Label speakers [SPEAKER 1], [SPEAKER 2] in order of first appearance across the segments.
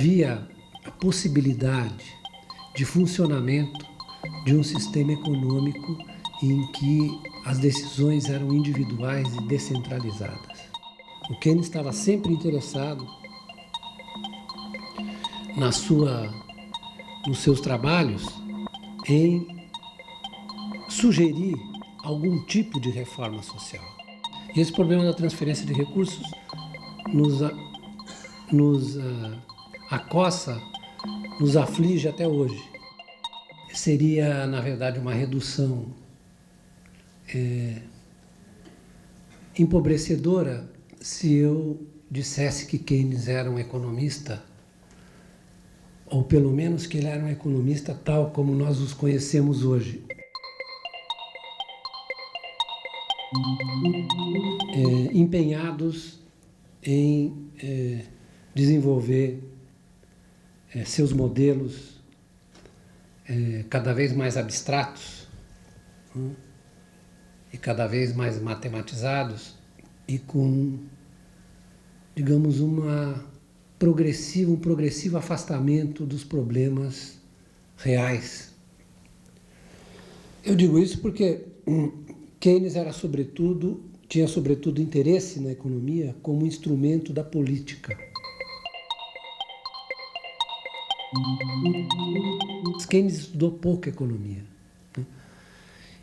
[SPEAKER 1] havia a possibilidade de funcionamento de um sistema econômico em que as decisões eram individuais e descentralizadas. O Keynes estava sempre interessado nos seus trabalhos em sugerir algum tipo de reforma social. E esse problema da transferência de recursos nos acossa, nos aflige até hoje. Seria, na verdade, uma redução empobrecedora se eu dissesse que Keynes era um economista, ou pelo menos que ele era um economista tal como nós os conhecemos hoje. Empenhados em desenvolver seus modelos cada vez mais abstratos e cada vez mais matematizados e com, digamos, um progressivo afastamento dos problemas reais. Eu digo isso porque Keynes tinha sobretudo interesse na economia como instrumento da política. Keynes estudou pouco economia.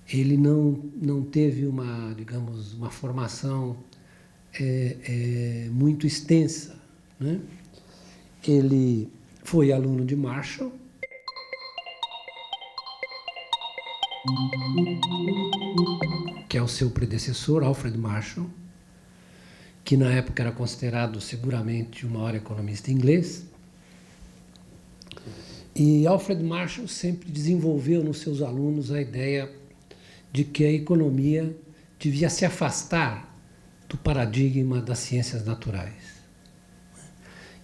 [SPEAKER 1] Ele não teve uma formação muito extensa, né? Ele foi aluno de Marshall, que é o seu predecessor, Alfred Marshall, que na época era considerado seguramente o maior economista inglês. E Alfred Marshall sempre desenvolveu nos seus alunos a ideia de que a economia devia se afastar do paradigma das ciências naturais.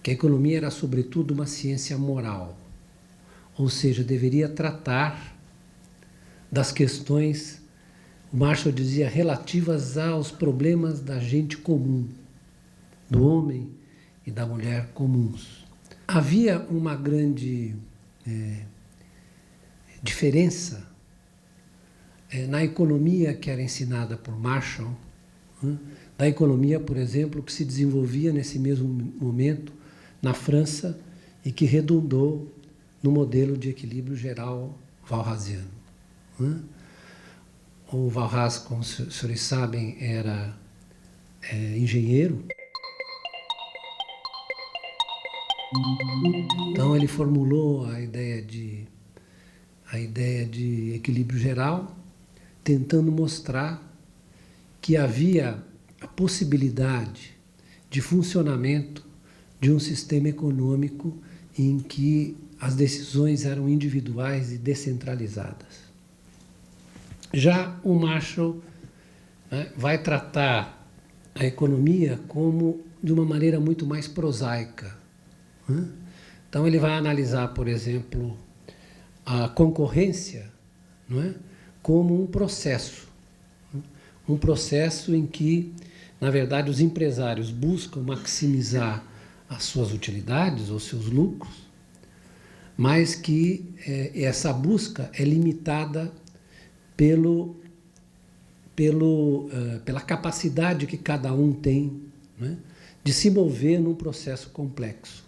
[SPEAKER 1] Que a economia era, sobretudo, uma ciência moral, ou seja, deveria tratar das questões, o Marshall dizia, relativas aos problemas da gente comum, do homem e da mulher comuns. Havia uma grande diferença na economia que era ensinada por Marshall, da economia, por exemplo, que se desenvolvia nesse mesmo momento na França e que redundou no modelo de equilíbrio geral walrasiano. O Walras, como os senhores sabem, era engenheiro. Então ele formulou a ideia de equilíbrio geral, tentando mostrar que havia a possibilidade de funcionamento de um sistema econômico em que as decisões eram individuais e descentralizadas. Já o Marshall, né, vai tratar a economia como de uma maneira muito mais prosaica. Então ele vai analisar, por exemplo, a concorrência, não é, como um processo em que, na verdade, os empresários buscam maximizar as suas utilidades ou seus lucros, mas que essa busca é limitada pela capacidade que cada um tem, né, de se mover num processo complexo.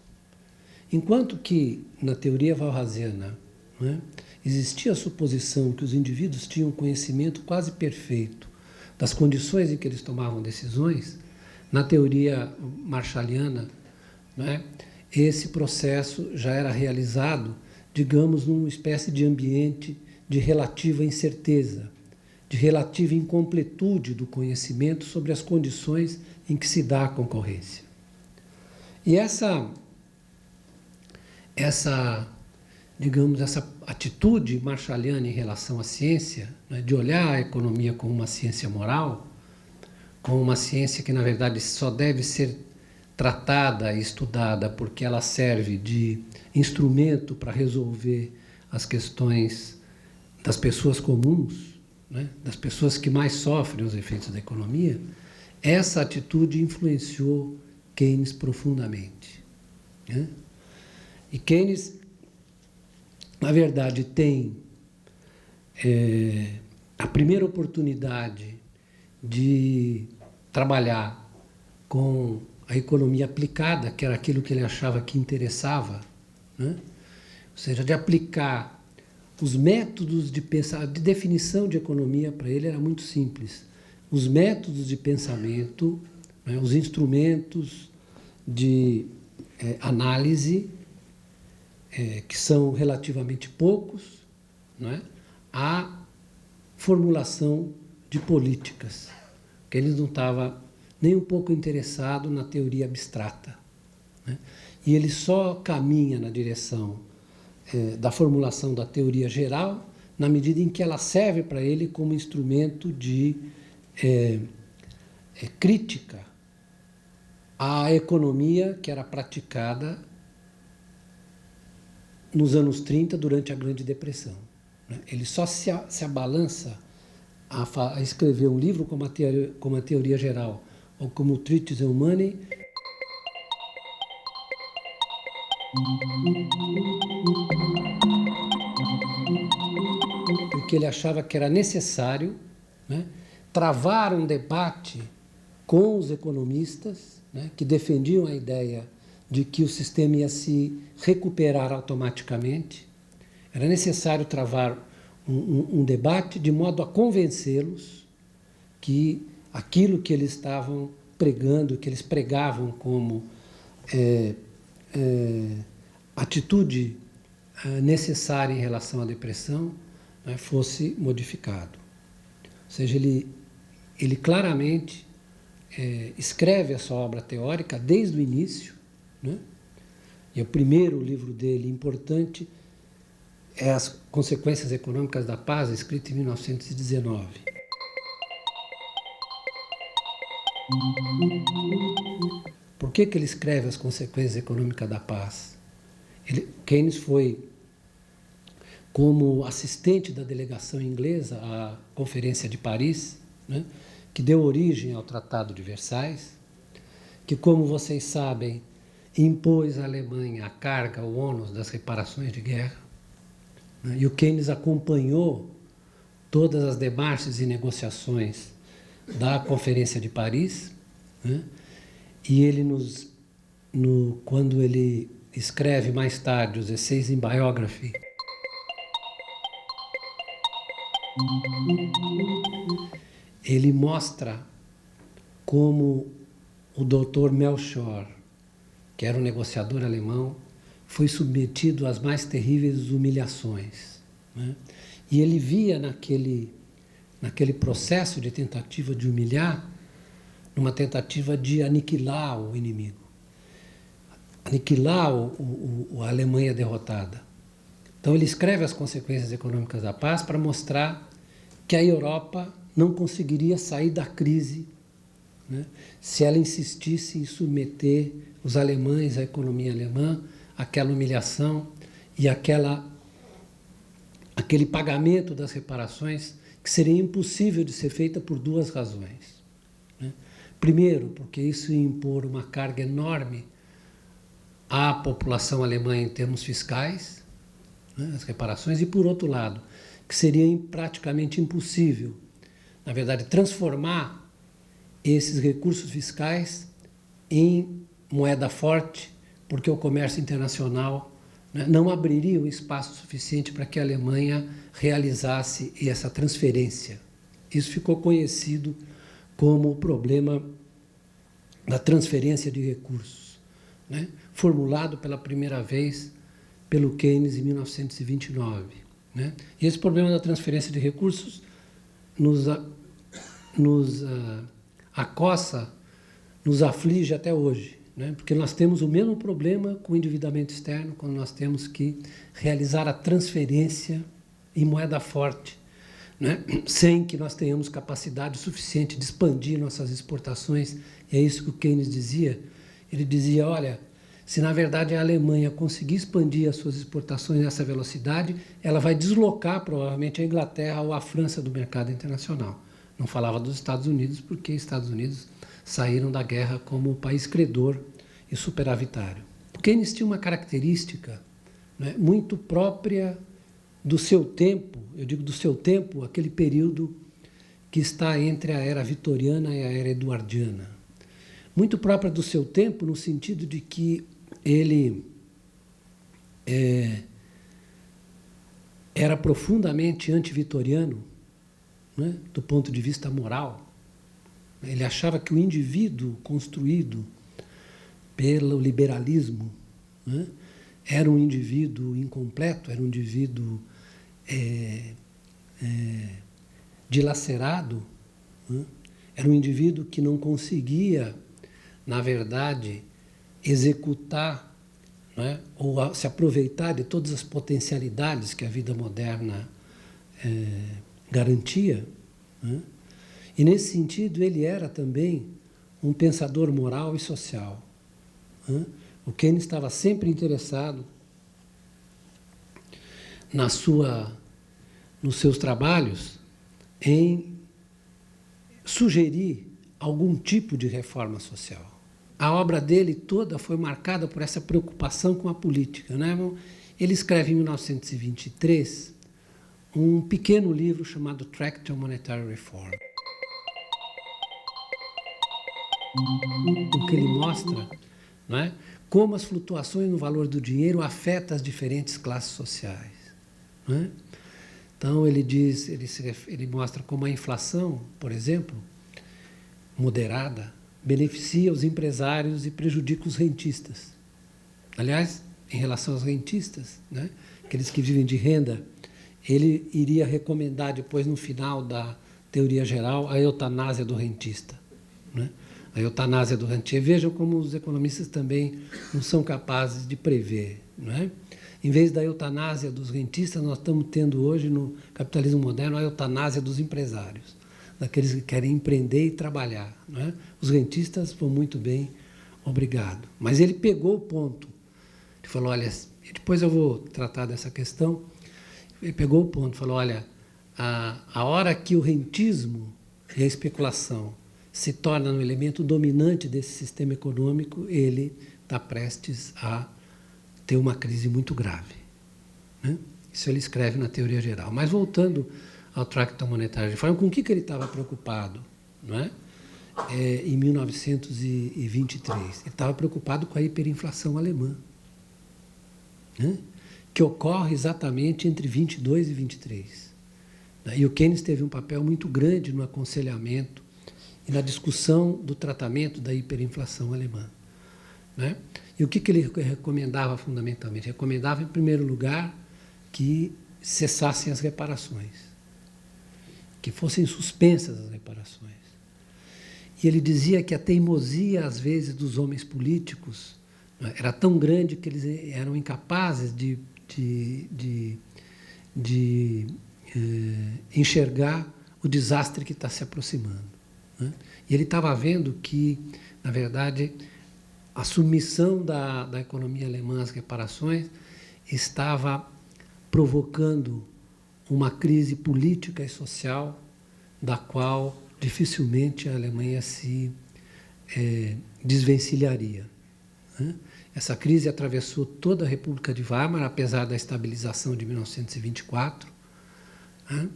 [SPEAKER 1] Enquanto que, na teoria walrasiana, né, existia a suposição que os indivíduos tinham conhecimento quase perfeito das condições em que eles tomavam decisões, na teoria marshalliana, né, esse processo já era realizado, digamos, numa espécie de ambiente de relativa incerteza, de relativa incompletude do conhecimento sobre as condições em que se dá a concorrência. E essa atitude marshalliana em relação à ciência, né, de olhar a economia como uma ciência moral, como uma ciência que, na verdade, só deve ser tratada e estudada porque ela serve de instrumento para resolver as questões das pessoas comuns, né, das pessoas que mais sofrem os efeitos da economia, essa atitude influenciou Keynes profundamente, né? E Keynes, na verdade, tem a primeira oportunidade de trabalhar com a economia aplicada, que era aquilo que ele achava que interessava, né? Ou seja, de aplicar os métodos de definição de economia. Para ele era muito simples. Os métodos de pensamento, né, os instrumentos de análise, que são relativamente poucos, né, à formulação de políticas, que ele não estava nem um pouco interessado na teoria abstrata, né? E ele só caminha na direção da formulação da teoria geral na medida em que ela serve para ele como instrumento de crítica à economia que era praticada nos anos 30 durante a Grande Depressão, né? Ele só se abalança a escrever um livro como a teoria geral ou como o Treatise on Money porque ele achava que era necessário, né, travar um debate com os economistas, né, que defendiam a ideia de que o sistema ia se recuperar automaticamente. Era necessário travar um debate de modo a convencê-los que aquilo que eles estavam pregando, que eles pregavam como atitude necessária em relação à depressão, né, fosse modificado. Ou seja, ele claramente escreve a sua obra teórica desde o início, né? E o primeiro livro dele importante é As Consequências Econômicas da Paz, escrito em 1919. Por que ele escreve As Consequências Econômicas da Paz? Keynes foi, como assistente da delegação inglesa à Conferência de Paris, né, que deu origem ao Tratado de Versailles, que, como vocês sabem, impôs à Alemanha a carga, o ônus das reparações de guerra, né, e o Keynes acompanhou todas as demarches e negociações da Conferência de Paris, né, e ele quando ele escreve mais tarde os Essays in Biography, ele mostra como o Dr. Melchior, que era um negociador alemão, foi submetido às mais terríveis humilhações, né? E ele via naquele processo de tentativa de humilhar, numa tentativa de aniquilar o inimigo, aniquilar a Alemanha derrotada. Então ele escreve As Consequências Econômicas da Paz para mostrar que a Europa não conseguiria sair da crise, né, se ela insistisse em submeter os alemães, a economia alemã, àquela humilhação e aquele pagamento das reparações que seria impossível de ser feita por duas razões, né? Primeiro, porque isso ia impor uma carga enorme à população alemã em termos fiscais, né, as reparações, e por outro lado, que seria praticamente impossível, na verdade, transformar esses recursos fiscais em moeda forte, porque o comércio internacional, né, não abriria um espaço suficiente para que a Alemanha realizasse essa transferência. Isso ficou conhecido como o problema da transferência de recursos, né, formulado pela primeira vez pelo Keynes em 1929. Né? E esse problema da transferência de recursos nos acossa, nos aflige até hoje, né? Porque nós temos o mesmo problema com o endividamento externo quando nós temos que realizar a transferência em moeda forte, né? Sem que nós tenhamos capacidade suficiente de expandir nossas exportações. E é isso que o Keynes dizia. Ele dizia, olha, se na verdade a Alemanha conseguir expandir as suas exportações nessa velocidade, ela vai deslocar provavelmente a Inglaterra ou a França do mercado internacional. Não falava dos Estados Unidos, porque os Estados Unidos saíram da guerra como país credor e superavitário. O Keynes tinha uma característica, né, muito própria do seu tempo, eu digo do seu tempo, aquele período que está entre a era vitoriana e a era eduardiana. Muito própria do seu tempo, no sentido de que ele era profundamente anti-vitoriano, né, do ponto de vista moral. Ele achava que o indivíduo construído pelo liberalismo, né, era um indivíduo incompleto, era um indivíduo dilacerado, né, era um indivíduo que não conseguia, na verdade, executar, né, ou se aproveitar de todas as potencialidades que a vida moderna garantia, né? E, nesse sentido, ele era também um pensador moral e social, né? O Keynes estava sempre interessado nos seus trabalhos em sugerir algum tipo de reforma social. A obra dele toda foi marcada por essa preocupação com a política, né? Ele escreve em 1923 um pequeno livro chamado Tract on Monetary Reform, o que ele mostra, né, como as flutuações no valor do dinheiro afetam as diferentes classes sociais, né? Então ele mostra como a inflação, por exemplo, moderada, beneficia os empresários e prejudica os rentistas. Aliás, em relação aos rentistas, né, aqueles que vivem de renda, ele iria recomendar depois, no final da teoria geral, a eutanásia do rentista, né? A eutanásia do rentier. Vejam como os economistas também não são capazes de prever, né? Em vez da eutanásia dos rentistas, nós estamos tendo hoje, no capitalismo moderno, a eutanásia dos empresários, daqueles que querem empreender e trabalhar, né? Os rentistas vão muito bem, obrigado. Mas ele pegou o ponto. Ele falou, olha, depois eu vou tratar dessa questão. Ele pegou o ponto, falou, olha, a hora que o rentismo e a especulação se torna um elemento dominante desse sistema econômico, ele está prestes a ter uma crise muito grave, né? Isso ele escreve na teoria geral. Mas voltando ao Tract on Monetary Reform, com o que ele estava preocupado, não é? Em 1923? Ele estava preocupado com a hiperinflação alemã, né, que ocorre exatamente entre 22 e 23. E o Keynes teve um papel muito grande no aconselhamento e na discussão do tratamento da hiperinflação alemã, né? E o que ele recomendava fundamentalmente? Recomendava, em primeiro lugar, que cessassem as reparações, que fossem suspensas as reparações. E ele dizia que a teimosia, às vezes, dos homens políticos, né, era tão grande que eles eram incapazes de enxergar o desastre que está se aproximando, né? E ele estava vendo que, na verdade, a submissão da economia alemã às reparações estava provocando uma crise política e social da qual dificilmente a Alemanha se desvencilharia, né? Essa crise atravessou toda a República de Weimar, apesar da estabilização de 1924, né?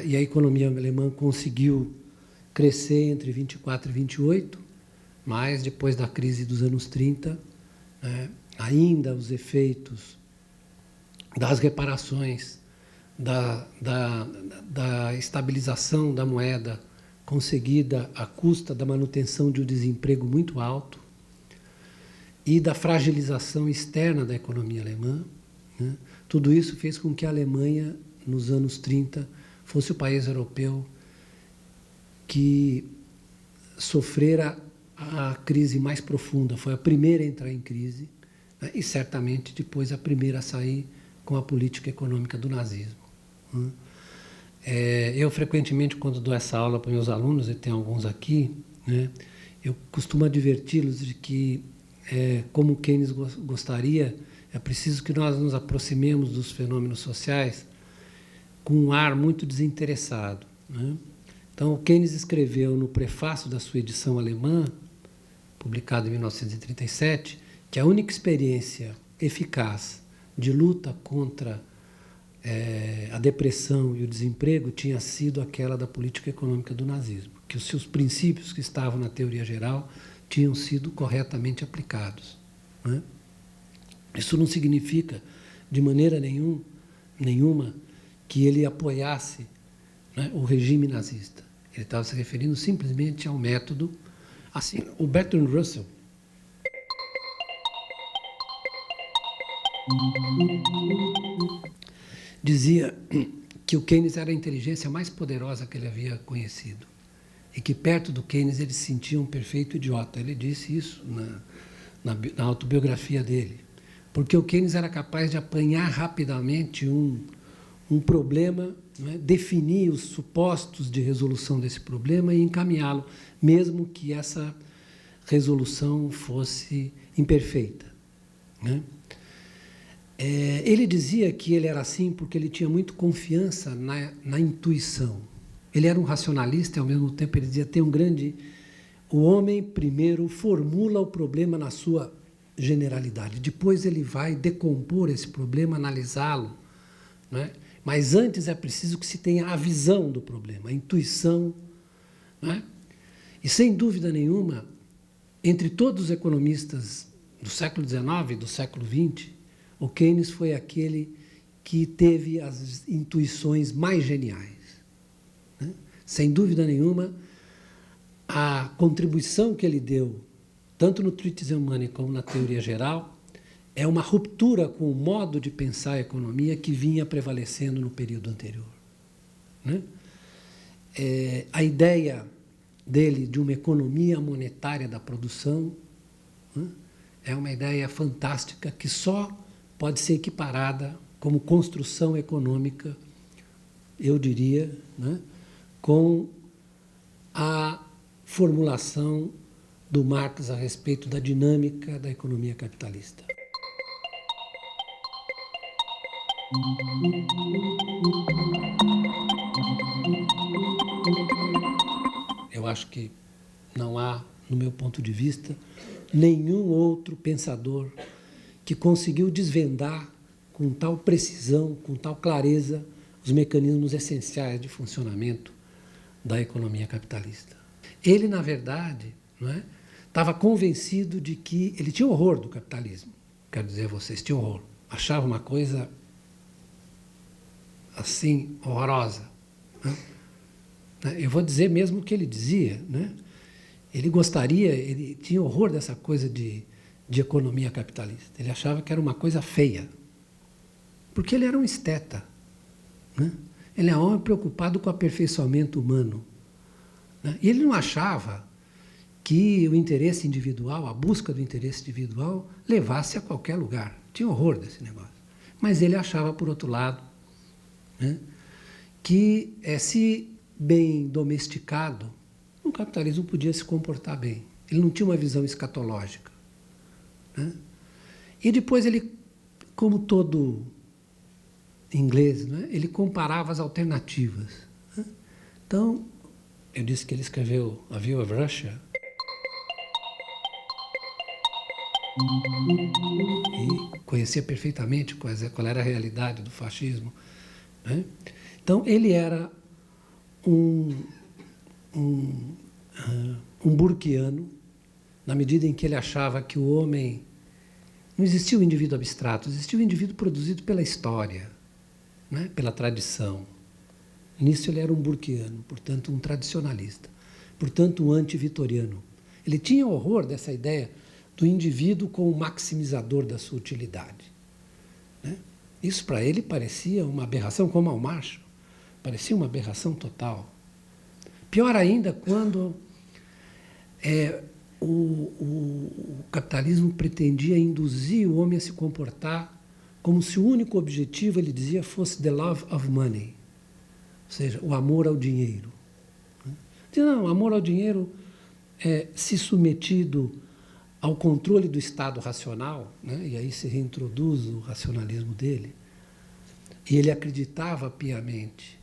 [SPEAKER 1] E a economia alemã conseguiu crescer entre 24 e 28, mas depois da crise dos anos 30, né, ainda os efeitos das reparações, da estabilização da moeda conseguida à custa da manutenção de um desemprego muito alto e da fragilização externa da economia alemã, né, tudo isso fez com que a Alemanha, nos anos 30, fosse o país europeu que sofrera a crise mais profunda. Foi a primeira a entrar em crise, né, e certamente depois a primeira a sair com a política econômica do nazismo, né? Eu frequentemente, quando dou essa aula para meus alunos, e tem alguns aqui, né, eu costumo adverti-los de que, como Keynes gostaria, é preciso que nós nos aproximemos dos fenômenos sociais com um ar muito desinteressado, né? Então, o Keynes escreveu no prefácio da sua edição alemã, publicada em 1937, que a única experiência eficaz de luta contra a depressão e o desemprego tinha sido aquela da política econômica do nazismo, que os seus princípios que estavam na teoria geral tinham sido corretamente aplicados, né? Isso não significa, de maneira nenhuma, que ele apoiasse, né, o regime nazista. Ele estava se referindo simplesmente ao método. Assim, o Bertrand Russell dizia que o Keynes era a inteligência mais poderosa que ele havia conhecido e que perto do Keynes ele se sentia um perfeito idiota. Ele disse isso na autobiografia dele, porque o Keynes era capaz de apanhar rapidamente um problema, né, definir os supostos de resolução desse problema e encaminhá-lo, mesmo que essa resolução fosse imperfeita, né? Ele dizia que ele era assim porque ele tinha muito confiança na intuição. Ele era um racionalista e, ao mesmo tempo, ele dizia: o homem primeiro formula o problema na sua generalidade, depois ele vai decompor esse problema, analisá-lo, né? Mas antes é preciso que se tenha a visão do problema, a intuição, né? E, sem dúvida nenhuma, entre todos os economistas do século XIX e do século XX, o Keynes foi aquele que teve as intuições mais geniais, né? Sem dúvida nenhuma, a contribuição que ele deu, tanto no Treatise on Money como na teoria geral, é uma ruptura com o modo de pensar a economia que vinha prevalecendo no período anterior, né? A ideia dele de uma economia monetária da produção, né, é uma ideia fantástica que só pode ser equiparada como construção econômica, eu diria, né, com a formulação do Marx a respeito da dinâmica da economia capitalista. Eu acho que não há, no meu ponto de vista, nenhum outro pensador que conseguiu desvendar com tal precisão, com tal clareza, os mecanismos essenciais de funcionamento da economia capitalista. Ele, na verdade, não é, estava convencido de que ele tinha horror do capitalismo. Quero dizer a vocês, tinha horror. Achava uma coisa assim, horrorosa, né? Eu vou dizer mesmo o que ele dizia, né? Ele tinha horror dessa coisa de economia capitalista. Ele achava que era uma coisa feia, porque ele era um esteta, né? Ele é um homem preocupado com o aperfeiçoamento humano, né? E ele não achava que o interesse individual, a busca do interesse individual, levasse a qualquer lugar. Tinha horror desse negócio. Mas ele achava, por outro lado, né, que, se bem domesticado, o capitalismo podia se comportar bem. Ele não tinha uma visão escatológica, né? E depois ele, como todo inglês, né, ele comparava as alternativas, né? Então, eu disse que ele escreveu A View of Russia e conhecia perfeitamente qual era a realidade do fascismo, né? Então, ele era um burkeano, na medida em que ele achava que o homem... Não existia o indivíduo abstrato, existia o indivíduo produzido pela história, né? Pela tradição. Nisso ele era um burkeano, portanto um tradicionalista, portanto um anti-vitoriano. Ele tinha horror dessa ideia do indivíduo como maximizador da sua utilidade, né? Isso para ele parecia uma aberração, como ao macho, parecia uma aberração total. Pior ainda quando o capitalismo pretendia induzir o homem a se comportar como se o único objetivo, ele dizia, fosse the love of money, ou seja, o amor ao dinheiro. Não, o amor ao dinheiro se submetido ao controle do Estado racional, né? E aí se reintroduz o racionalismo dele, e ele acreditava piamente,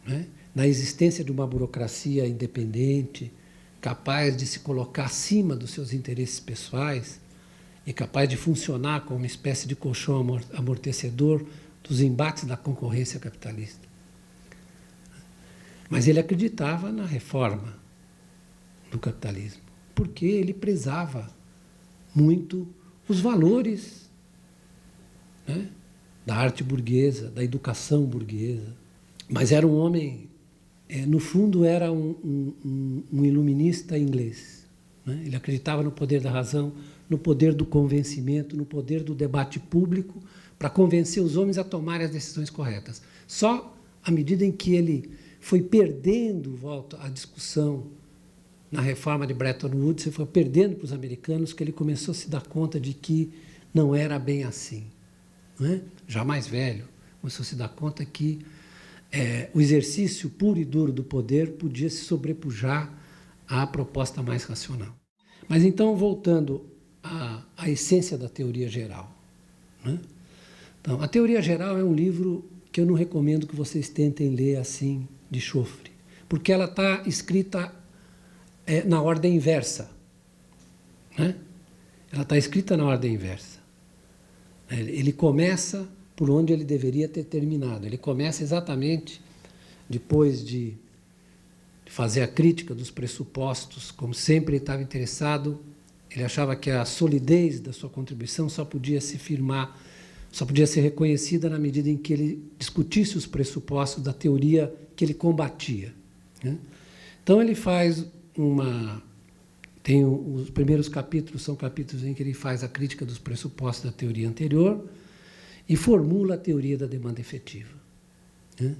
[SPEAKER 1] né, na existência de uma burocracia independente, capaz de se colocar acima dos seus interesses pessoais. e capaz de funcionar como uma espécie de colchão amortecedor dos embates da concorrência capitalista. Mas ele acreditava na reforma do capitalismo, porque ele prezava muito os valores, né, da arte burguesa, da educação burguesa. Mas era um homem, no fundo, era um iluminista inglês, né? Ele acreditava no poder da razão, no poder do convencimento, no poder do debate público, para convencer os homens a tomarem as decisões corretas. Só à medida em que ele foi perdendo a discussão na reforma de Bretton Woods, ele foi perdendo para os americanos, que ele começou a se dar conta de que não era bem assim. Não é? Já mais velho, começou a se dar conta que o exercício puro e duro do poder podia se sobrepujar à proposta mais racional. Mas então, voltando à essência da teoria geral, né? Então, a teoria geral é um livro que eu não recomendo que vocês tentem ler assim, de chofre, porque ela está escrita na ordem inversa, né? Ela está escrita na ordem inversa. Ele começa por onde ele deveria ter terminado. Ele começa exatamente depois de fazer a crítica dos pressupostos, como sempre ele estava interessado. Ele achava que a solidez da sua contribuição só podia se firmar, só podia ser reconhecida na medida em que ele discutisse os pressupostos da teoria que ele combatia, né? Então ele faz os primeiros capítulos são capítulos em que ele faz a crítica dos pressupostos da teoria anterior e formula a teoria da demanda efetiva, né?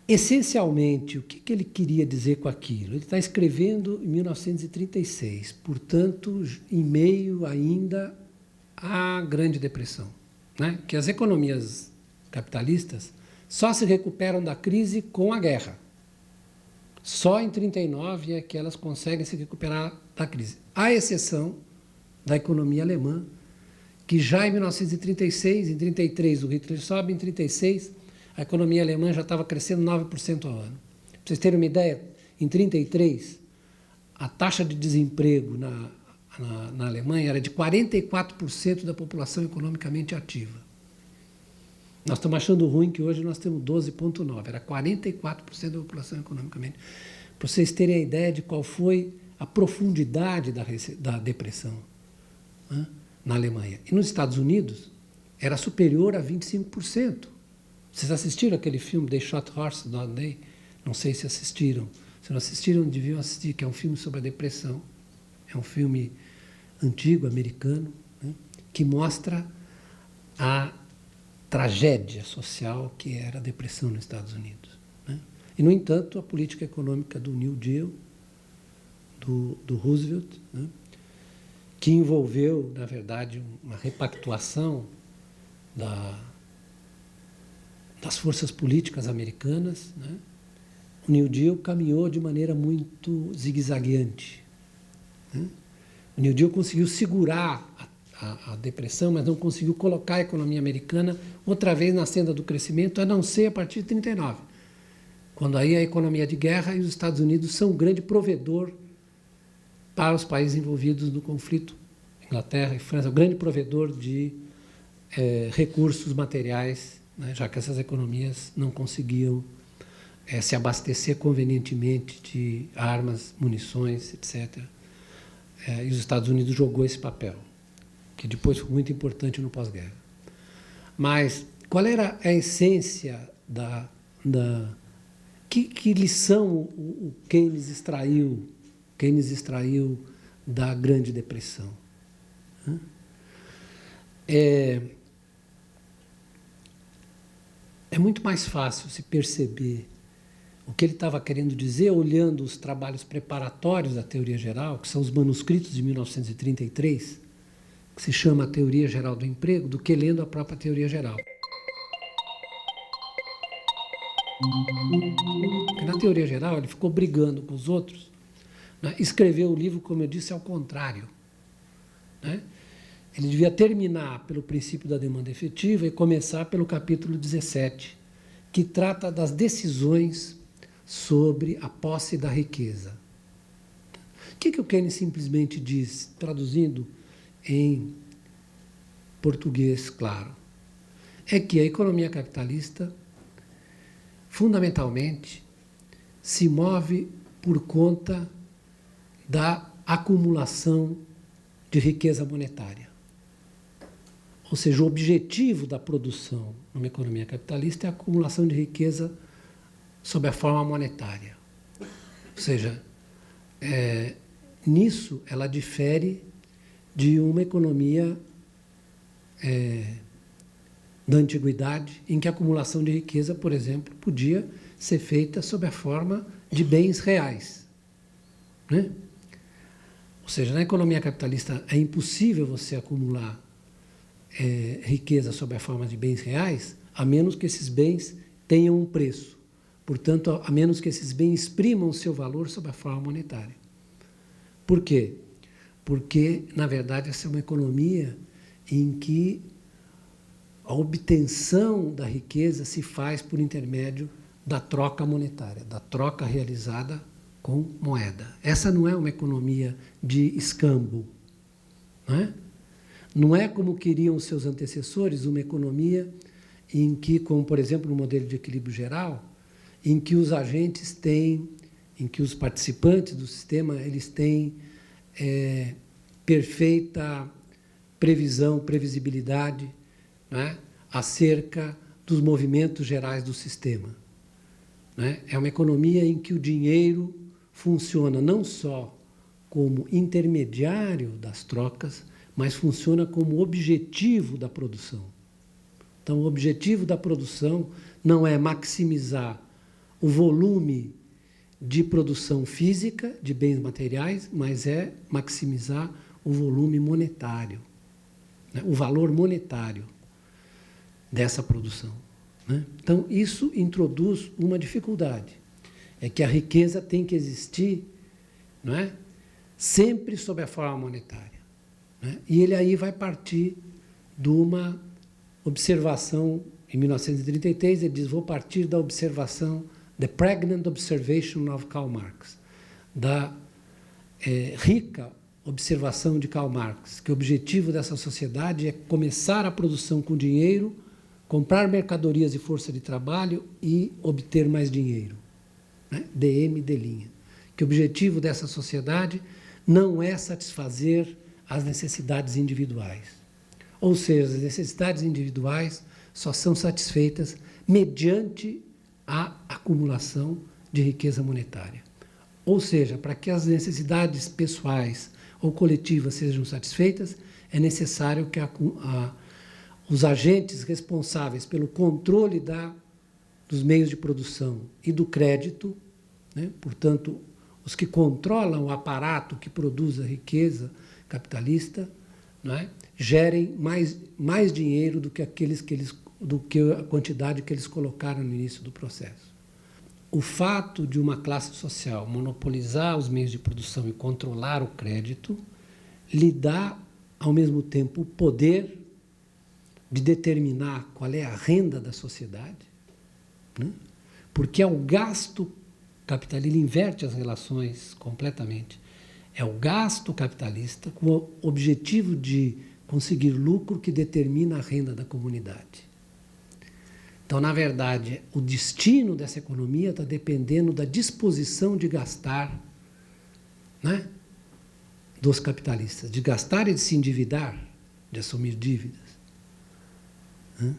[SPEAKER 1] Essencialmente, o que ele queria dizer com aquilo? Ele está escrevendo em 1936, portanto, em meio ainda à Grande Depressão, né? Que as economias capitalistas só se recuperam da crise com a guerra. Só em 1939 é que elas conseguem se recuperar da crise. À exceção da economia alemã, que já em 1936, em 1933 o Hitler sobe, em 1936 a economia alemã já estava crescendo 9% ao ano. Para vocês terem uma ideia, em 1933 a taxa de desemprego na Alemanha era de 44% da população economicamente ativa. Nós estamos achando ruim que hoje nós temos 12,9%, era 44% da população economicamente. Para vocês terem a ideia de qual foi a profundidade da depressão, né, na Alemanha. E nos Estados Unidos era superior a 25%. Vocês assistiram aquele filme The Short Horse Dog Day? Não sei se assistiram. Se não assistiram, deviam assistir, que é um filme sobre a depressão. É um filme antigo, americano, né, que mostra a tragédia social que era a depressão nos Estados Unidos, né? E, no entanto, a política econômica do New Deal, do Roosevelt, né, que envolveu, na verdade, uma repactuação das forças políticas americanas, né? O New Deal caminhou de maneira muito zigue-zagueante, né? O New Deal conseguiu segurar a depressão, mas não conseguiu colocar a economia americana outra vez na senda do crescimento, a não ser a partir de 1939, quando aí a economia de guerra e os Estados Unidos são um grande provedor para os países envolvidos no conflito, Inglaterra e França, um grande provedor de recursos materiais, né, já que essas economias não conseguiam se abastecer convenientemente de armas, munições, etc. E os Estados Unidos jogou esse papel, que depois foi muito importante no pós-guerra. Mas qual era a essência que lição o Keynes extraiu da Grande Depressão? É muito mais fácil se perceber o que ele estava querendo dizer olhando os trabalhos preparatórios da teoria geral, que são os manuscritos de 1933, que se chama a Teoria Geral do Emprego, do que lendo a própria teoria geral. Porque na teoria geral ele ficou brigando com os outros, né? Escreveu o livro, como eu disse, ao contrário, né? Ele devia terminar pelo princípio da demanda efetiva e começar pelo capítulo 17, que trata das decisões sobre a posse da riqueza. que o Keynes simplesmente diz, traduzindo em português claro? É que a economia capitalista, fundamentalmente, se move por conta da acumulação de riqueza monetária. Ou seja, o objetivo da produção numa economia capitalista é a acumulação de riqueza sob a forma monetária. Ou seja, nisso ela difere de uma economia da antiguidade, em que a acumulação de riqueza, por exemplo, podia ser feita sob a forma de bens reais, né? Ou seja, na economia capitalista é impossível você acumular riqueza sob a forma de bens reais, a menos que esses bens tenham um preço. Portanto, a menos que esses bens exprimam o seu valor sob a forma monetária. Por quê? Porque, na verdade, essa é uma economia em que a obtenção da riqueza se faz por intermédio da troca monetária, da troca realizada com moeda. Essa não é uma economia de escambo, não é? Não é como queriam os seus antecessores, uma economia em que, como por exemplo no modelo de equilíbrio geral, em que os agentes têm, em que os participantes do sistema, eles têm perfeita previsão, previsibilidade, né, acerca dos movimentos gerais do sistema. Né? É uma economia em que o dinheiro funciona não só como intermediário das trocas, mas funciona como objetivo da produção. Então, o objetivo da produção não é maximizar o volume de produção física de bens materiais, mas é maximizar o volume monetário, né? O valor monetário dessa produção, né? Então, isso introduz uma dificuldade, é que a riqueza tem que existir, não é? Sempre sob a forma monetária, né? E ele aí vai partir de uma observação, em 1933, ele diz, vou partir da observação, The Pregnant Observation of Karl Marx, da rica observação de Karl Marx, que o objetivo dessa sociedade é começar a produção com dinheiro, comprar mercadorias e força de trabalho e obter mais dinheiro, né? DM, D'. Que o objetivo dessa sociedade não é satisfazer as necessidades individuais. Ou seja, as necessidades individuais só são satisfeitas mediante a acumulação de riqueza monetária. Ou seja, para que as necessidades pessoais ou coletivas sejam satisfeitas, é necessário que os agentes responsáveis pelo controle dos meios de produção e do crédito, né? Portanto, os que controlam o aparato que produz a riqueza capitalista, não é? Gerem mais dinheiro do que a quantidade que eles colocaram no início do processo. O fato de uma classe social monopolizar os meios de produção e controlar o crédito lhe dá, ao mesmo tempo, o poder de determinar qual é a renda da sociedade, né? Porque é o gasto capitalista, ele inverte as relações completamente. É o gasto capitalista com o objetivo de conseguir lucro que determina a renda da comunidade. Então, na verdade, o destino dessa economia está dependendo da disposição de gastar, né, dos capitalistas, de gastar e de se endividar, de assumir dívidas. Né?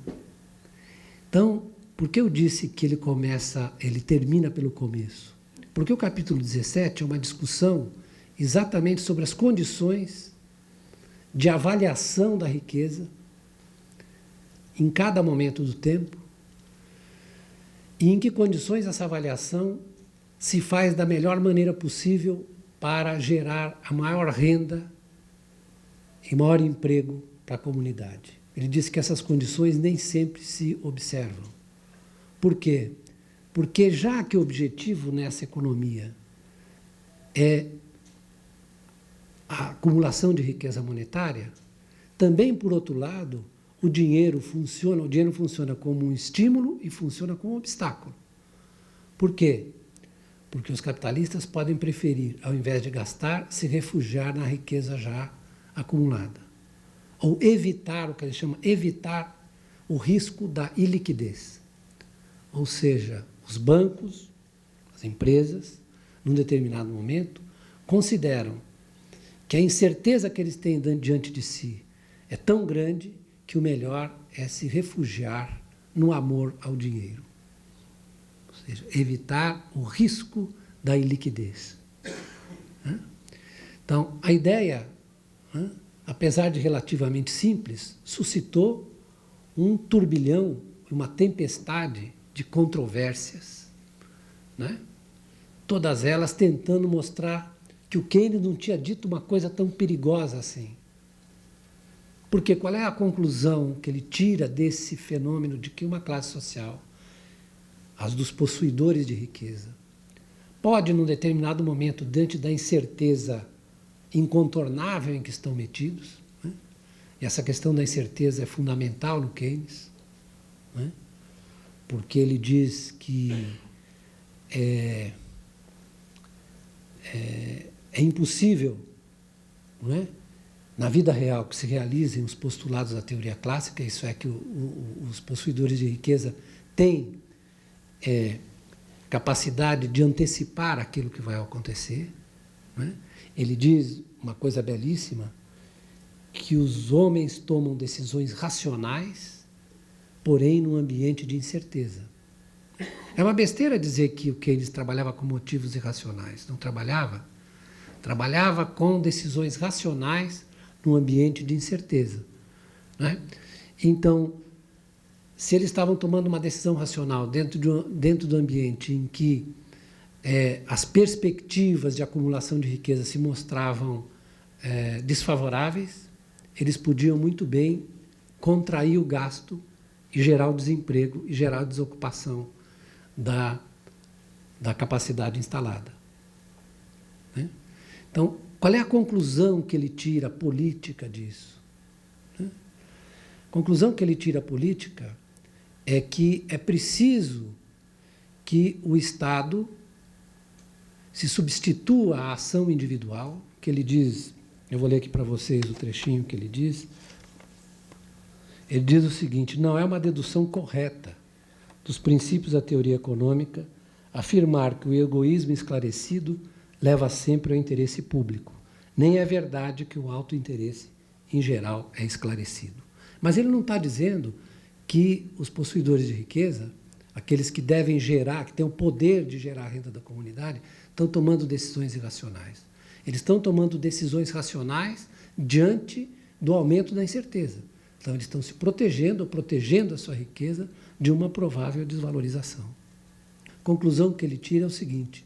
[SPEAKER 1] Então, por que eu disse que ele termina pelo começo? Porque o capítulo 17 é uma discussão exatamente sobre as condições de avaliação da riqueza em cada momento do tempo, e em que condições essa avaliação se faz da melhor maneira possível para gerar a maior renda e maior emprego para a comunidade. Ele disse que essas condições nem sempre se observam. Por quê? Porque já que o objetivo nessa economia é a acumulação de riqueza monetária, também, por outro lado, o dinheiro funciona como um estímulo e funciona como um obstáculo. Por quê? Porque os capitalistas podem preferir, ao invés de gastar, se refugiar na riqueza já acumulada. Ou evitar, o que eles chamam, evitar o risco da iliquidez. Ou seja, os bancos, as empresas, num determinado momento, consideram que a incerteza que eles têm diante de si é tão grande que o melhor é se refugiar no amor ao dinheiro. Ou seja, evitar o risco da iliquidez. Então, a ideia, apesar de relativamente simples, suscitou um turbilhão, uma tempestade de controvérsias, né? Todas elas tentando mostrar que o Keynes não tinha dito uma coisa tão perigosa assim. Porque qual é a conclusão que ele tira desse fenômeno de que uma classe social, as dos possuidores de riqueza, pode, num determinado momento, diante da incerteza incontornável em que estão metidos, né? E essa questão da incerteza é fundamental no Keynes, né? Porque ele diz que é impossível, não é? Na vida real, que se realizem os postulados da teoria clássica, isso é que os possuidores de riqueza têm capacidade de antecipar aquilo que vai acontecer, não é? Ele diz uma coisa belíssima, que os homens tomam decisões racionais, porém num ambiente de incerteza. É uma besteira dizer que o Keynes trabalhava com motivos irracionais. Não trabalhava. Trabalhava com decisões racionais num ambiente de incerteza, né? Então, se eles estavam tomando uma decisão racional dentro do ambiente em que as perspectivas de acumulação de riqueza se mostravam desfavoráveis, eles podiam muito bem contrair o gasto e gerar o desemprego e gerar a desocupação da capacidade instalada, né? Então, qual é a conclusão que ele tira política disso, né? A conclusão que ele tira política é que é preciso que o Estado se substitua à ação individual, que ele diz, eu vou ler aqui para vocês o trechinho que ele diz. Ele diz o seguinte: não é uma dedução correta dos princípios da teoria econômica afirmar que o egoísmo esclarecido leva sempre ao interesse público. Nem é verdade que o autointeresse, em geral, é esclarecido. Mas ele não está dizendo que os possuidores de riqueza, aqueles que devem gerar, que têm o poder de gerar a renda da comunidade, estão tomando decisões irracionais. Eles estão tomando decisões racionais diante do aumento da incerteza. Então, eles estão se protegendo ou protegendo a sua riqueza de uma provável desvalorização. A conclusão que ele tira é o seguinte: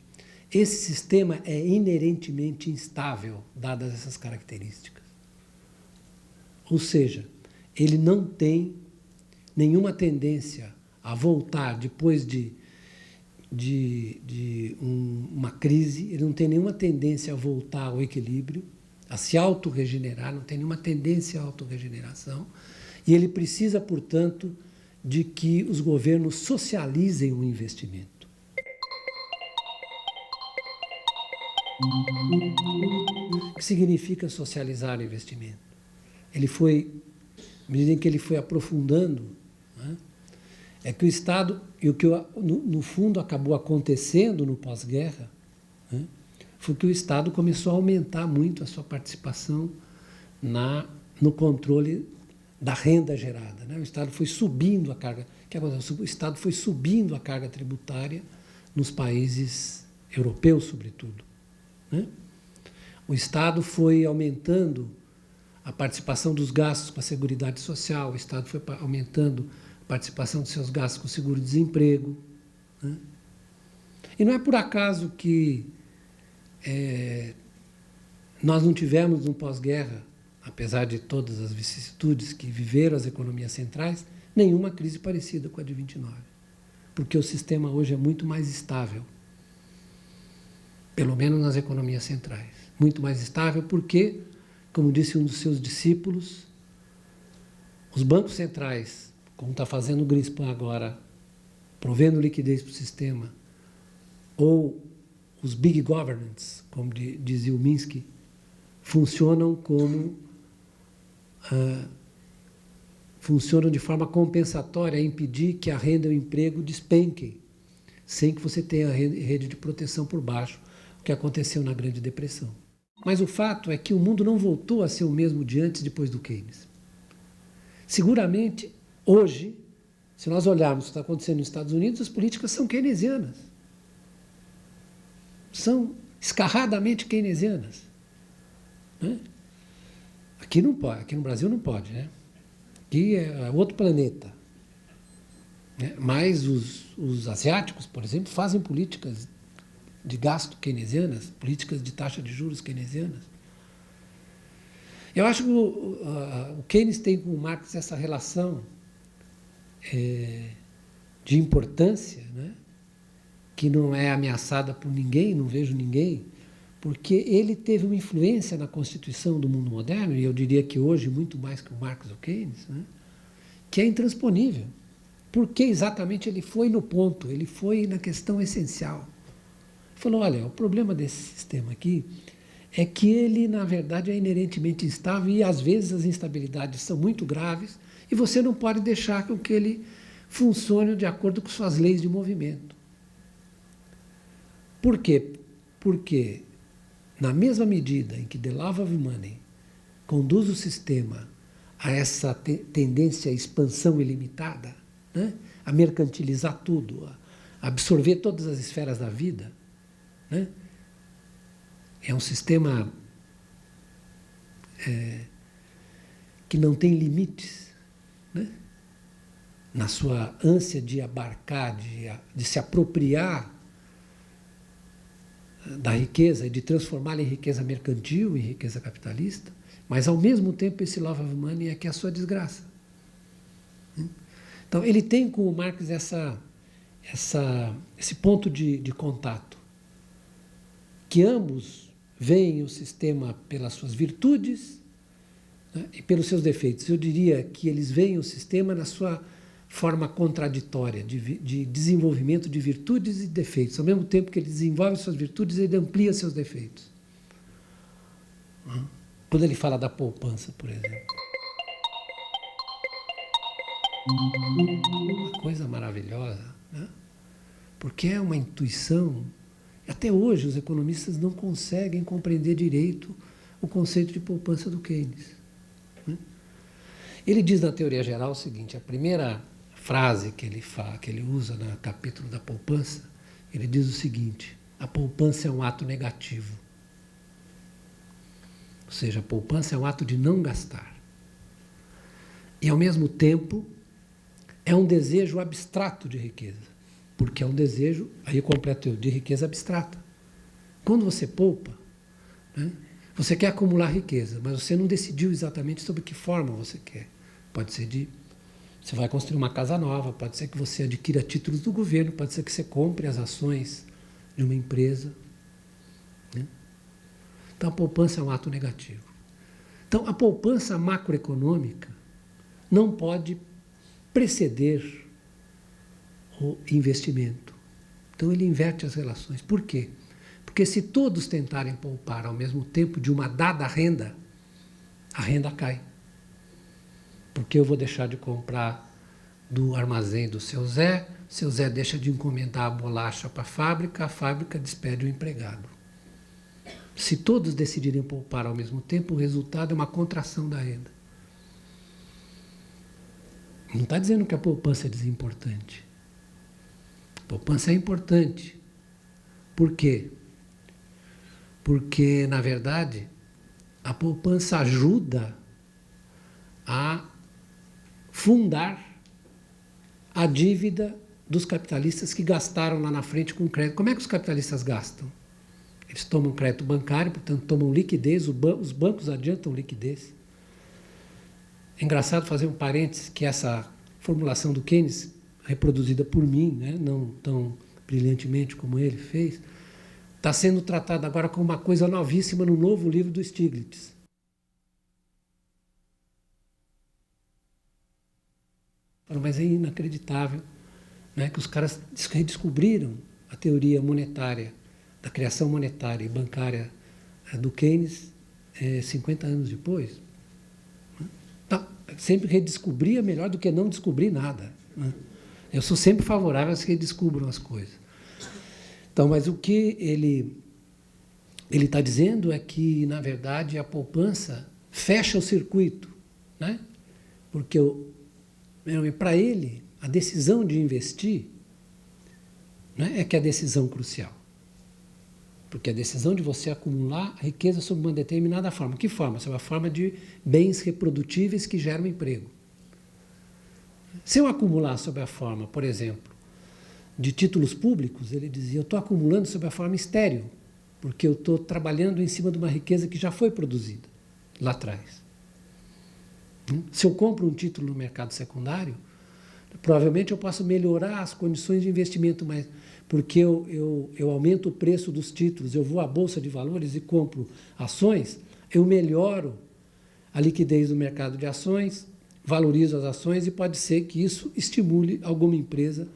[SPEAKER 1] esse sistema é inerentemente instável, dadas essas características. Ou seja, ele não tem nenhuma tendência a voltar depois de uma crise, ele não tem nenhuma tendência a voltar ao equilíbrio, a se autorregenerar, não tem nenhuma tendência à autorregeneração, e ele precisa, portanto, de que os governos socializem o investimento. O que significa socializar o investimento? Ele foi, à medida em que ele foi aprofundando, né, é que o Estado, e o que no fundo acabou acontecendo no pós-guerra, né, foi que o Estado começou a aumentar muito a sua participação no controle da renda gerada, né? O Estado foi subindo a carga, o Estado foi subindo a carga tributária nos países europeus, sobretudo, né? O Estado foi aumentando a participação dos gastos com a Seguridade Social, o Estado foi aumentando a participação dos seus gastos com o seguro-desemprego, né? E não é por acaso que nós não tivemos no pós-guerra, apesar de todas as vicissitudes que viveram as economias centrais, nenhuma crise parecida com a de 29. Porque o sistema hoje é muito mais estável, pelo menos nas economias centrais. Muito mais estável porque, como disse um dos seus discípulos, os bancos centrais, como está fazendo o Greenspan agora, provendo liquidez para o sistema, ou os big governments, como dizia o Minsky, funcionam funcionam de forma compensatória a impedir que a renda e o emprego despenquem, sem que você tenha rede de proteção por baixo, o que aconteceu na Grande Depressão. Mas o fato é que o mundo não voltou a ser o mesmo de antes, depois do Keynes. Seguramente, hoje, se nós olharmos o que está acontecendo nos Estados Unidos, as políticas são keynesianas. São escarradamente keynesianas. Né? Aqui não pode, aqui no Brasil não pode, né? Aqui é outro planeta. Né? Mas os asiáticos, por exemplo, fazem políticas de gasto keynesianas, políticas de taxa de juros keynesianas. Eu acho que o Keynes tem com o Marx essa relação de importância, né? Que não é ameaçada por ninguém, não vejo ninguém, porque ele teve uma influência na constituição do mundo moderno, e eu diria que hoje muito mais que o Marx ou o Keynes, né? Que é intransponível. Porque exatamente ele foi no ponto, ele foi na questão essencial. Falou, olha, o problema desse sistema aqui é que ele, na verdade, é inerentemente instável e, às vezes, as instabilidades são muito graves e você não pode deixar com que ele funcione de acordo com suas leis de movimento. Por quê? Porque, na mesma medida em que the love of money conduz o sistema a essa tendência à expansão ilimitada, né? A mercantilizar tudo, a absorver todas as esferas da vida, né? É um sistema que não tem limites, né? Na sua ânsia de abarcar, de se apropriar da riqueza e de transformá-la em riqueza mercantil e riqueza capitalista, mas, ao mesmo tempo, esse love of money é que é a sua desgraça. Então, ele tem com o Marx esse ponto de contato, que ambos veem o sistema pelas suas virtudes, né, e pelos seus defeitos. Eu diria que eles veem o sistema na sua forma contraditória, de desenvolvimento de virtudes e defeitos. Ao mesmo tempo que ele desenvolve suas virtudes, ele amplia seus defeitos. Quando ele fala da poupança, por exemplo. Uma coisa maravilhosa, né? Porque é uma intuição. Até hoje, os economistas não conseguem compreender direito o conceito de poupança do Keynes. Né? Ele diz na teoria geral o seguinte, a primeira frase que ele usa no capítulo da poupança, ele diz o seguinte, a poupança é um ato negativo. Ou seja, a poupança é um ato de não gastar. E, ao mesmo tempo, é um desejo abstrato de riqueza. Porque é um desejo, aí eu completo eu, de riqueza abstrata. Quando você poupa, né, você quer acumular riqueza, mas você não decidiu exatamente sobre que forma você quer. Pode ser você vai construir uma casa nova, pode ser que você adquira títulos do governo, pode ser que você compre as ações de uma empresa. Né? Então, a poupança é um ato negativo. Então, a poupança macroeconômica não pode preceder o investimento. Então, ele inverte as relações. Por quê? Porque se todos tentarem poupar ao mesmo tempo de uma dada renda, a renda cai. Porque eu vou deixar de comprar do armazém do seu Zé deixa de encomendar a bolacha para a fábrica despede o empregado. Se todos decidirem poupar ao mesmo tempo, o resultado é uma contração da renda. Não está dizendo que a poupança é desimportante. A poupança é importante. Por quê? Porque, na verdade, a poupança ajuda a fundar a dívida dos capitalistas que gastaram lá na frente com crédito. Como é que os capitalistas gastam? Eles tomam crédito bancário, portanto, tomam liquidez, os bancos adiantam liquidez. É engraçado fazer um parênteses que essa formulação do Keynes, reproduzida por mim, né, não tão brilhantemente como ele fez, está sendo tratada agora como uma coisa novíssima no novo livro do Stiglitz. Mas é inacreditável, né, que os caras redescobriram a teoria monetária da criação monetária e bancária do Keynes 50 anos depois. Então, sempre redescobrir é melhor do que não descobrir nada, né? Eu sou sempre favorável a que redescubram as coisas. Então, mas o que ele está dizendo é que, na verdade, a poupança fecha o circuito, né? Porque, para ele, a decisão de investir, né, é que é a decisão crucial. Porque a decisão de você acumular riqueza sob uma determinada forma. Que forma? Sob a forma de bens reprodutíveis que geram emprego. Se eu acumular sob a forma, por exemplo, de títulos públicos, ele dizia, eu estou acumulando sob a forma estéril, porque eu estou trabalhando em cima de uma riqueza que já foi produzida lá atrás. Se eu compro um título no mercado secundário, provavelmente eu posso melhorar as condições de investimento, mas porque eu aumento o preço dos títulos, eu vou à Bolsa de Valores e compro ações, eu melhoro a liquidez do mercado de ações, valorizo as ações e pode ser que isso estimule alguma empresa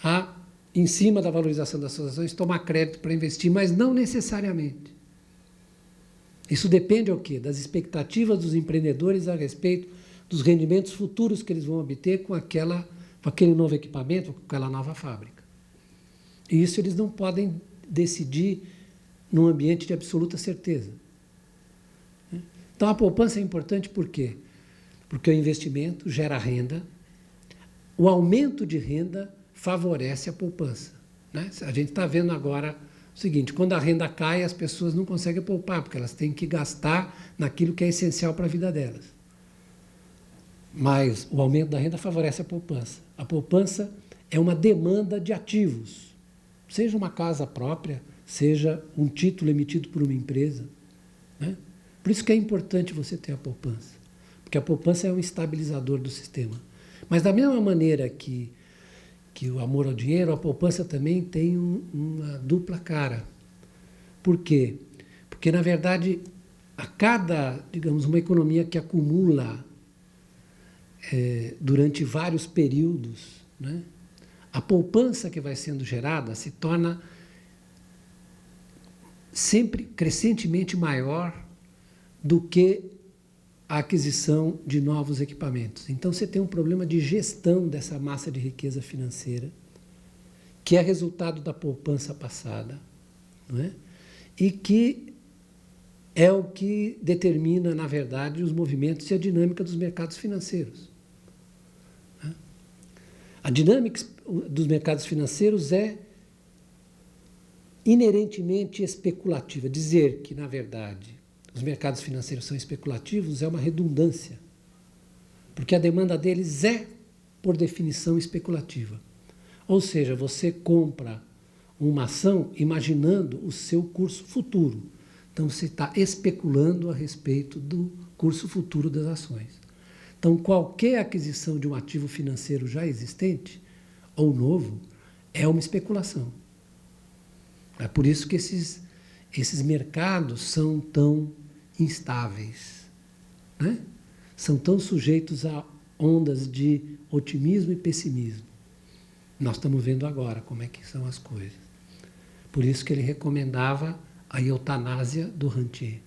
[SPEAKER 1] a, em cima da valorização das suas ações, tomar crédito para investir, mas não necessariamente. Isso depende do quê? Das expectativas dos empreendedores a respeito dos rendimentos futuros que eles vão obter com aquele novo equipamento, com aquela nova fábrica. E isso eles não podem decidir num ambiente de absoluta certeza. Então, a poupança é importante por quê? Porque o investimento gera renda, o aumento de renda favorece a poupança, né? A gente está vendo agora o seguinte, quando a renda cai, as pessoas não conseguem poupar, porque elas têm que gastar naquilo que é essencial para a vida delas. Mas o aumento da renda favorece a poupança. A poupança é uma demanda de ativos, seja uma casa própria, seja um título emitido por uma empresa, né? Por isso que é importante você ter a poupança, porque a poupança é um estabilizador do sistema. Mas da mesma maneira que o amor ao dinheiro, a poupança também tem uma dupla cara. Por quê? Porque, na verdade, a cada, digamos, uma economia que acumula durante vários períodos, né, a poupança que vai sendo gerada se torna sempre crescentemente maior do que a aquisição de novos equipamentos. Então, você tem um problema de gestão dessa massa de riqueza financeira, que é resultado da poupança passada, não é? E que é o que determina, na verdade, os movimentos e a dinâmica dos mercados financeiros. A dinâmica dos mercados financeiros é inerentemente especulativa. Dizer que, na verdade, os mercados financeiros são especulativos é uma redundância, porque a demanda deles é, por definição, especulativa. Ou seja, você compra uma ação imaginando o seu curso futuro. Então, você está especulando a respeito do curso futuro das ações. Então, qualquer aquisição de um ativo financeiro já existente ou novo é uma especulação. É por isso que esses mercados são tão instáveis, né? São tão sujeitos a ondas de otimismo e pessimismo. Nós estamos vendo agora como é que são as coisas. Por isso que ele recomendava a eutanásia do rentier.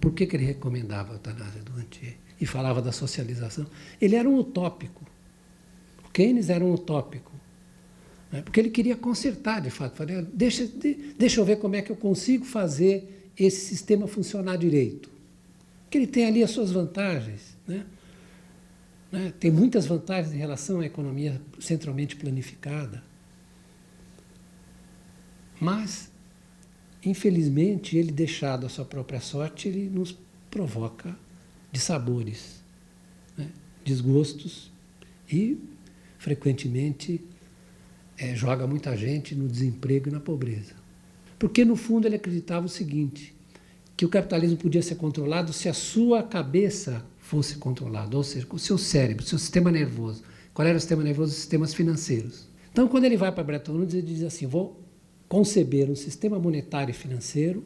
[SPEAKER 1] Por que ele recomendava a eutanásia do rentier? E falava da socialização. Ele era um utópico. O Keynes era um utópico. Porque ele queria consertar, de fato. Falei, deixa eu ver como é que eu consigo fazer esse sistema funcionar direito. Porque ele tem ali as suas vantagens, né? Tem muitas vantagens em relação à economia centralmente planificada. Mas, infelizmente, ele, deixado à sua própria sorte, ele nos provoca dissabores, né? Desgostos e, frequentemente, joga muita gente no desemprego e na pobreza. Porque, no fundo, ele acreditava o seguinte, que o capitalismo podia ser controlado se a sua cabeça fosse controlada, ou seja, o seu cérebro, o seu sistema nervoso. Qual era o sistema nervoso? Os sistemas financeiros. Então, quando ele vai para Bretton Woods, ele diz assim, vou conceber um sistema monetário e financeiro,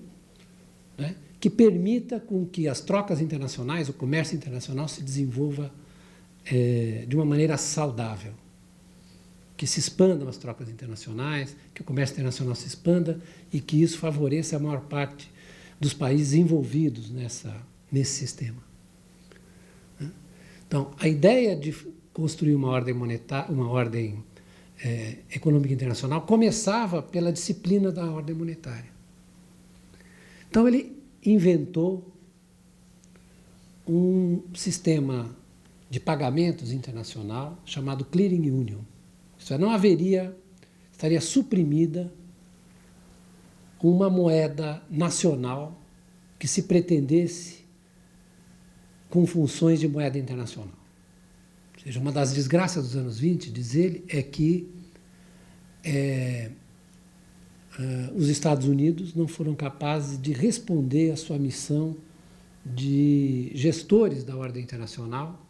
[SPEAKER 1] né, que permita com que as trocas internacionais, o comércio internacional se desenvolva de uma maneira saudável. que se expandam as trocas internacionais, que o comércio internacional se expanda e que isso favoreça a maior parte dos países envolvidos nesse sistema. Então, a ideia de construir uma ordem monetária, uma ordem econômica internacional começava pela disciplina da ordem monetária. Então, ele inventou um sistema de pagamentos internacional chamado Clearing Union. Isso é, não haveria, estaria suprimida uma moeda nacional que se pretendesse com funções de moeda internacional. Ou seja, uma das desgraças dos anos 20, diz ele, é que os Estados Unidos não foram capazes de responder à sua missão de gestores da ordem internacional,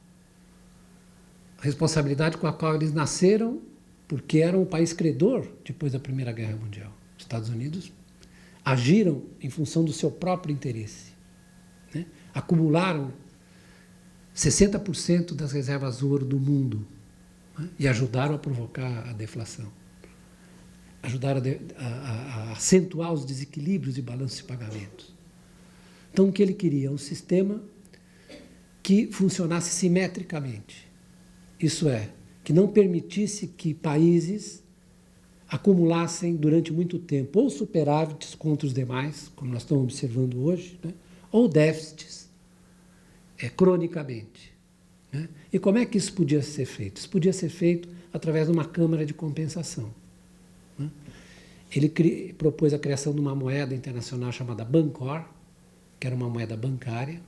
[SPEAKER 1] a responsabilidade com a qual eles nasceram, porque eram o país credor depois da Primeira Guerra Mundial. Os Estados Unidos agiram em função do seu próprio interesse, né? Acumularam 60% das reservas de ouro do mundo, né? E ajudaram a provocar a deflação, ajudaram a acentuar os desequilíbrios de balanço de pagamentos. Então, o que ele queria? Um sistema que funcionasse simetricamente. Isso é, que não permitisse que países acumulassem durante muito tempo ou superávites contra os demais, como nós estamos observando hoje, né? Ou déficits cronicamente. Né? E como é que isso podia ser feito? Isso podia ser feito através de uma câmara de compensação. Né? Ele propôs a criação de uma moeda internacional chamada Bancor, que era uma moeda bancária,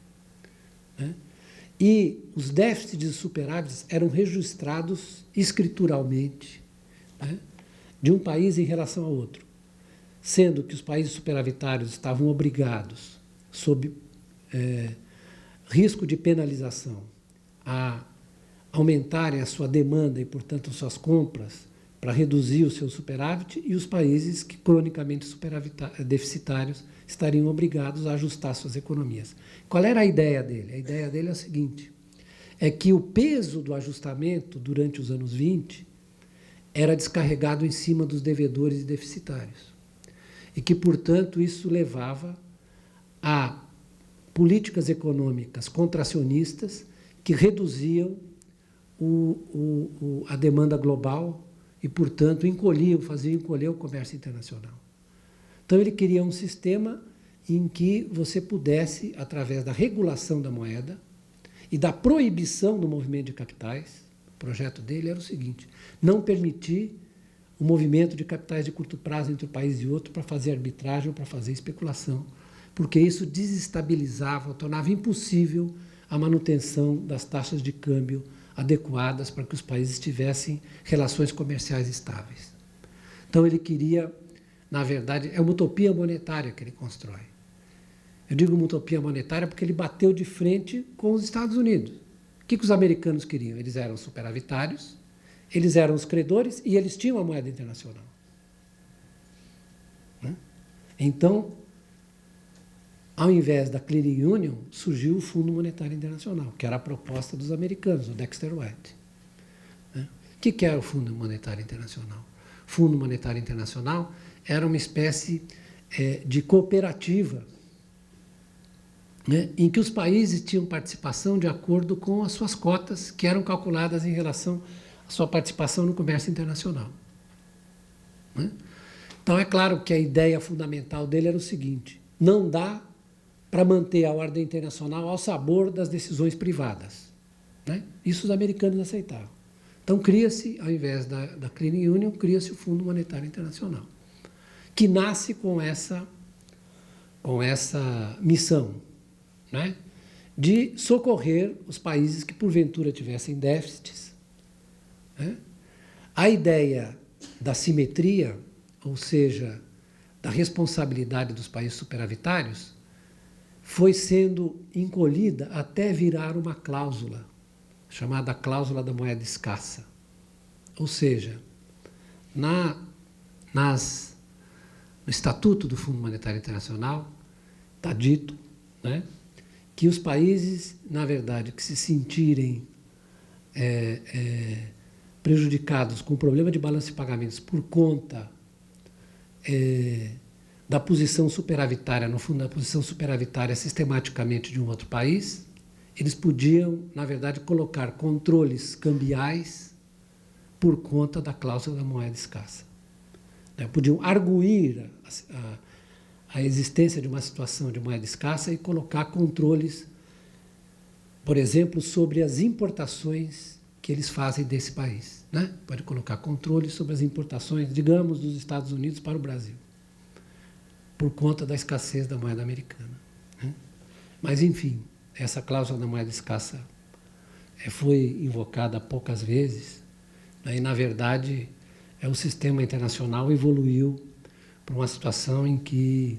[SPEAKER 1] né? E os déficits e superávites eram registrados escrituralmente, né? De um país em relação ao outro, sendo que os países superavitários estavam obrigados, sob risco de penalização, a aumentarem a sua demanda e, portanto, suas compras para reduzir o seu superávit, e os países que cronicamente deficitários estariam obrigados a ajustar suas economias. Qual era a ideia dele? A ideia dele é a seguinte, é que o peso do ajustamento durante os anos 20 era descarregado em cima dos devedores e deficitários. E que, portanto, isso levava a políticas econômicas contracionistas que reduziam a demanda global e, portanto, faziam encolher o comércio internacional. Então, ele queria um sistema em que você pudesse, através da regulação da moeda e da proibição do movimento de capitais, o projeto dele era o seguinte, não permitir o movimento de capitais de curto prazo entre um país e outro para fazer arbitragem ou para fazer especulação, porque isso desestabilizava, tornava impossível a manutenção das taxas de câmbio adequadas para que os países tivessem relações comerciais estáveis. Então, ele queria, na verdade, é uma utopia monetária que ele constrói. Eu digo uma utopia monetária porque ele bateu de frente com os Estados Unidos. O que os americanos queriam? Eles eram superavitários, eles eram os credores e eles tinham a moeda internacional. Né? Então, ao invés da Clearing Union, surgiu o Fundo Monetário Internacional, que era a proposta dos americanos, o Dexter White. Né? O que era o Fundo Monetário Internacional? O Fundo Monetário Internacional era uma espécie de cooperativa, né, em que os países tinham participação de acordo com as suas cotas, que eram calculadas em relação à sua participação no comércio internacional. Né? Então, é claro que a ideia fundamental dele era o seguinte, não dá para manter a ordem internacional ao sabor das decisões privadas. Né? Isso os americanos aceitavam. Então, cria-se, ao invés da Clearing Union, cria-se o Fundo Monetário Internacional, que nasce com essa missão, né, de socorrer os países que, porventura, tivessem déficits. Né? A ideia da simetria, ou seja, da responsabilidade dos países superavitários, foi sendo encolhida até virar uma cláusula, chamada cláusula da moeda escassa. Ou seja, no Estatuto do Fundo Monetário Internacional, está dito, né, que os países, na verdade, que se sentirem prejudicados com o problema de balanço de pagamentos por conta da posição superavitária, no fundo, da posição superavitária sistematicamente de um outro país, eles podiam, na verdade, colocar controles cambiais por conta da cláusula da moeda escassa. Podiam arguir a existência de uma situação de moeda escassa e colocar controles, por exemplo, sobre as importações que eles fazem desse país. Pode colocar controles sobre as importações, digamos, dos Estados Unidos para o Brasil, por conta da escassez da moeda americana. Mas, enfim, essa cláusula da moeda escassa foi invocada poucas vezes, e, na verdade, o sistema internacional evoluiu para uma situação em que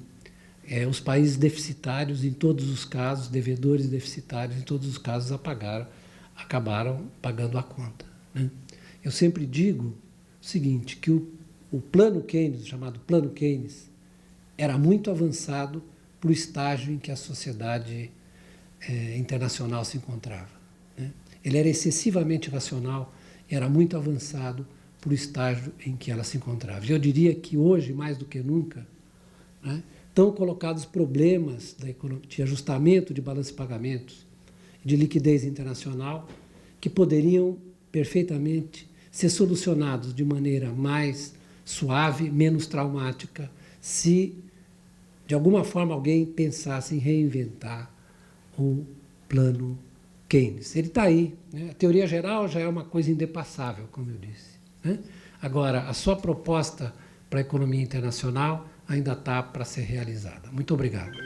[SPEAKER 1] os países deficitários, em todos os casos, devedores deficitários, em todos os casos, acabaram pagando a conta. Eu sempre digo o seguinte, que o plano Keynes, chamado plano Keynes, era muito avançado para o estágio em que a sociedade internacional se encontrava. Ele era excessivamente racional e era muito avançado para o estágio em que ela se encontrava. E eu diria que hoje, mais do que nunca, estão colocados problemas de ajustamento de balanço de pagamentos, de liquidez internacional, que poderiam perfeitamente ser solucionados de maneira mais suave, menos traumática, se de alguma forma alguém pensasse em reinventar o plano Keynes. Ele está aí. A teoria geral já é uma coisa indepassável, como eu disse. Agora, a sua proposta para a economia internacional ainda está para ser realizada. Muito obrigado.